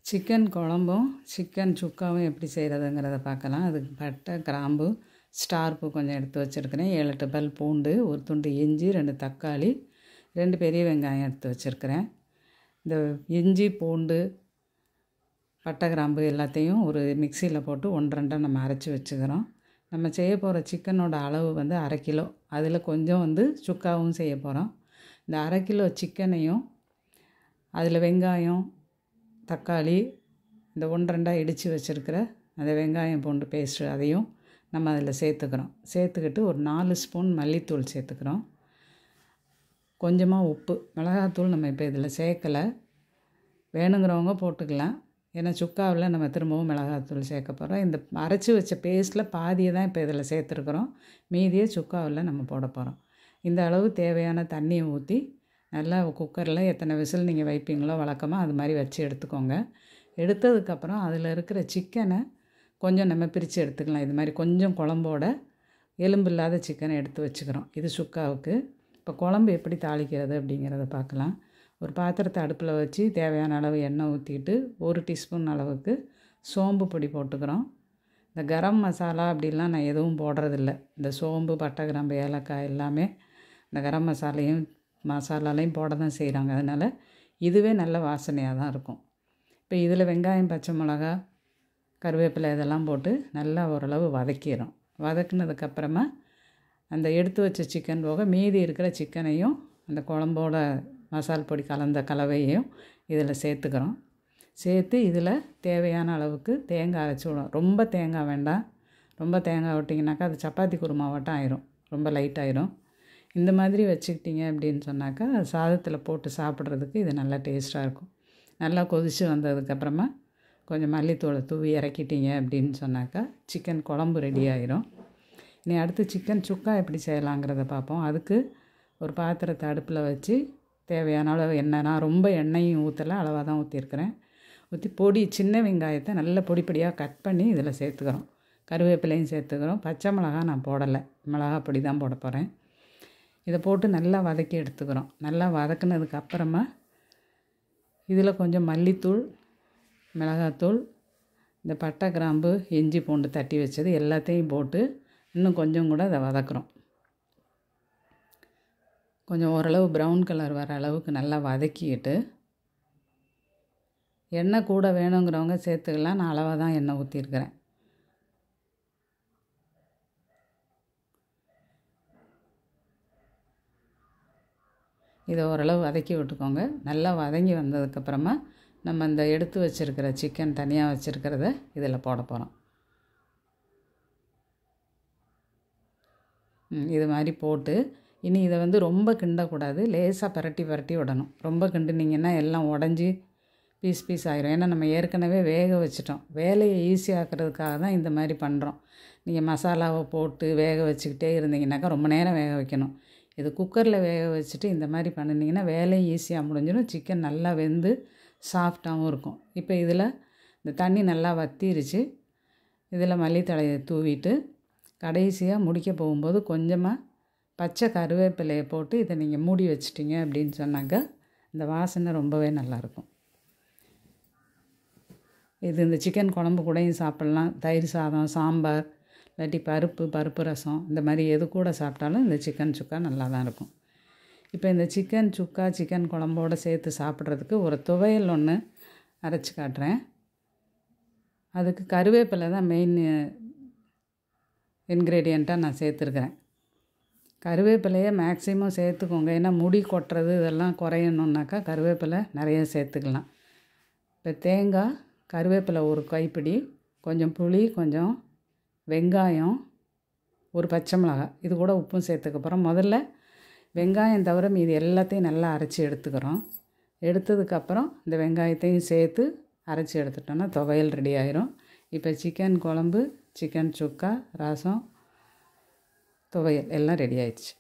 Chicken குழம்பும் chicken சுக்காவும் எப்படி செய்கிறதுங்கிறத பார்க்கலாம். அதுக்கு பட்டை, கிராம்பு, ஸ்டார் பூ கொஞ்சம் எடுத்து வச்சுருக்கிறேன். 7, 8 பல் பூண்டு, ஒரு துண்டு இஞ்சி, 2 தக்காளி, 2 பெரிய வெங்காயம் எடுத்து வச்சுருக்கிறேன். இந்த இஞ்சி, பூண்டு, பட்டை, கிராம்பு எல்லாத்தையும் ஒரு மிக்சியில் போட்டு 1-2 நம்ம அரைச்சி வச்சுக்கிறோம். நம்ம செய்ய போகிற சிக்கனோட அளவு வந்து 1/2 கிலோ. அதில் கொஞ்சம் சுக்காவும் செய்ய போகிறோம். இந்த 1/2 கிலோ சிக்கனையும் அதில் வெங்காயம், தக்காளி, இந்த 1-2 இடித்து வச்சுருக்கிற அந்த வெங்காயம் பூண்டு பேஸ்ட்டு அதையும் நம்ம அதில் சேர்த்துக்கிறோம். சேர்த்துக்கிட்டு ஒரு 4 ஸ்பூன் மல்லித்தூள் சேர்த்துக்கிறோம். கொஞ்சமாக உப்பு, மிளகாத்தூள் நம்ம இப்போ இதில் சேர்க்கலை. வேணுங்கிறவங்க போட்டுக்கலாம். ஏன்னா சுக்காவில் நம்ம திரும்பவும் மிளகாத்தூள் சேர்க்க போகிறோம். இந்த அரைச்சி வச்ச பேஸ்ட்டில் பாதியை தான் இப்போ இதில் சேர்த்துருக்குறோம். மீதியை சுக்காவில் நம்ம போட போகிறோம். இந்த அளவு தேவையான தண்ணியை ஊற்றி நல்லா குக்கரில் எத்தனை விசில் நீங்கள் வைப்பீங்களோ வழக்கமாக அது மாதிரி வச்சு எடுத்துக்கோங்க. எடுத்ததுக்கப்புறம் அதில் இருக்கிற சிக்கனை கொஞ்சம் நம்ம பிரித்து எடுத்துக்கலாம். இது மாதிரி கொஞ்சம் குழம்போட எலும்பு இல்லாத சிக்கனை எடுத்து வச்சுக்கிறோம். இது சுக்காவுக்கு. இப்போ குழம்பு எப்படி தாளிக்கிறது அப்படிங்கிறத பார்க்கலாம். ஒரு பாத்திரத்தை அடுப்பில் வச்சு தேவையான அளவு எண்ணெய் ஊற்றிட்டு 1 டீஸ்பூன் அளவுக்கு சோம்பு பொடி போட்டுக்கிறோம். இந்த கரம் மசாலா அப்படிலாம் நான் எதுவும் போடுறதில்ல. இந்த சோம்பு, பட்டை, கிராம்பு, ஏலக்காய் எல்லாமே இந்த கரம் மசாலாலையும் போட தான் செய்கிறாங்க. அதனால் இதுவே நல்ல வாசனையாக தான் இருக்கும். இப்போ இதில் வெங்காயம், பச்சை மிளகா, கருவேப்பிலை இதெல்லாம் போட்டு நல்லா ஓரளவு வதக்கிடும். வதக்குனதுக்கப்புறமா அந்த எடுத்து வச்ச சிக்கன் போக மீதி இருக்கிற சிக்கனையும் அந்த குழம்போட மசால் பொடி கலந்த கலவையும் இதில் சேர்த்துக்கிறோம். சேர்த்து இதில் தேவையான அளவுக்கு தேங்காய் அரைச்சி விடும். ரொம்ப தேங்காய் வேண்டாம். ரொம்ப தேங்காய் விட்டிங்கனாக்கா அது சப்பாத்தி குருமாவாட்டம் ஆயிரும், ரொம்ப லைட் ஆயிரும். இந்த மாதிரி வச்சுக்கிட்டிங்க அப்படின்னு சொன்னாக்கா அது சாதத்தில் போட்டு சாப்பிட்றதுக்கு இது நல்லா டேஸ்ட்டாக இருக்கும். நல்லா கொதித்து வந்ததுக்கப்புறமா கொஞ்சம் மல்லித்தூளை தூவி இறக்கிட்டிங்க அப்படின்னு சொன்னாக்கா சிக்கன் குழம்பு ரெடி ஆயிரும். இனி அடுத்து சிக்கன் சுக்கா எப்படி செய்யலாங்கிறத பார்ப்போம். அதுக்கு ஒரு பாத்திரத்தை அடுப்பில் வச்சு தேவையான அளவு எண்ணெய், நான் ரொம்ப எண்ணெயும் ஊற்றலை, அளவாக தான் ஊற்றிருக்கிறேன். ஊற்றி சின்ன வெங்காயத்தை நல்ல பொடியாக கட் பண்ணி இதில் சேர்த்துக்கிறோம். கருவேப்பிலையும் சேர்த்துக்கிறோம். பச்சை மிளகா நான் போடலை, மிளகா பொடி தான் போட போகிறேன். இதை போட்டு நல்லா வதக்கி எடுத்துக்கிறோம். நல்லா வதக்குனதுக்கு அப்புறமா இதில் கொஞ்சம் மல்லித்தூள், மிளகாத்தூள், இந்த பட்டை, கிராம்பு, இஞ்சி, பூண்டு தட்டி வச்சது எல்லாத்தையும் போட்டு இன்னும் கொஞ்சம் கூட அதை வதக்குறோம். கொஞ்சம் ஓரளவு ப்ரௌன் கலர் வர அளவுக்கு நல்லா வதக்கிட்டு எண்ணெய் கூட வேணுங்கிறவங்க சேர்த்துக்கலாம். நான் அளவாக தான் எண்ணெய் ஊற்றிருக்கிறேன். இதை ஓரளவு வதக்கி விட்டுக்கோங்க. நல்லா வதங்கி வந்ததுக்கப்புறமா நம்ம இந்த எடுத்து வச்சுருக்கிற சிக்கன் தனியாக வச்சுருக்கிறத இதில் போட போகிறோம். இது மாதிரி போட்டு இனி இதை ரொம்ப கிண்டக்கூடாது. லேசாக பரட்டி விடணும். ரொம்ப கிண்டுனிங்கன்னா எல்லாம் உடஞ்சி பீஸ் ஆயிரும். ஏன்னா நம்ம ஏற்கனவே வேக வச்சிட்டோம். வேலையை ஈஸியாக்கிறதுக்காக தான் இந்த மாதிரி பண்ணுறோம். நீங்கள் மசாலாவை போட்டு வேக வச்சுக்கிட்டே இருந்தீங்கன்னாக்கா ரொம்ப நேரம் வேக வைக்கணும். இது குக்கரில் வேக வச்சுட்டு இந்த மாதிரி பண்ணினீங்கன்னா வேலையும் ஈஸியாக முடிஞ்சிடும். சிக்கன் நல்லா வெந்து சாஃப்டாகவும் இருக்கும். இப்போ இதில் இந்த தண்ணி நல்லா வற்றிருச்சு. இதில் மல்லித்தழையை தூவிட்டு கடைசியாக முடிக்க போகும்போது கொஞ்சமாக பச்சை கருவேப்பிலையை போட்டு இதை நீங்கள் மூடி வச்சிட்டிங்க அப்படின்னு சொன்னாக்கா இந்த வாசனை ரொம்பவே நல்லாயிருக்கும். இந்த சிக்கன் குழம்பு கூடயும் சாப்பிட்லாம். தயிர் சாதம், சாம்பார், இல்லாட்டி பருப்பு ரசம் இந்த மாதிரி எது கூட சாப்பிட்டாலும் இந்த சிக்கன் சுக்கா நல்லா தான் இருக்கும். இப்போ இந்த சிக்கன் சுக்கா சிக்கன் குழம்போடு சேர்த்து சாப்பிட்றதுக்கு ஒரு துவையல் ஒன்று அரைச்சி காட்டுறேன். அதுக்கு கருவேப்பிலை தான் மெயின் இன்க்ரீடியண்ட்டாக நான் சேர்த்துருக்கிறேன். கருவேப்பிலையை மேக்ஸிமம் சேர்த்துக்கோங்க. ஏன்னா முடி கொட்டுறது இதெல்லாம் குறையணுன்னாக்கா கருவேப்பிலை நிறைய சேர்த்துக்கலாம். இப்போ தேங்காய், கருவேப்பிலை ஒரு கைப்பிடி, கொஞ்சம் புளி, கொஞ்சம் வெங்காயம், ஒரு பச்சை மிளகாய், இது கூட உப்பும் சேர்த்துக்க போகிறோம். முதல்ல வெங்காயம் தவிர மீதி எல்லாத்தையும் நல்லா அரைச்சி எடுத்துக்கிறோம். எடுத்ததுக்கப்புறம் இந்த வெங்காயத்தையும் சேர்த்து அரைச்சி எடுத்துட்டோன்னா துவையல் ரெடி ஆயிரும். இப்போ சிக்கன் குழம்பு, சிக்கன் சுக்கா, ரசம், துவையல் எல்லாம் ரெடி ஆயிடுச்சு.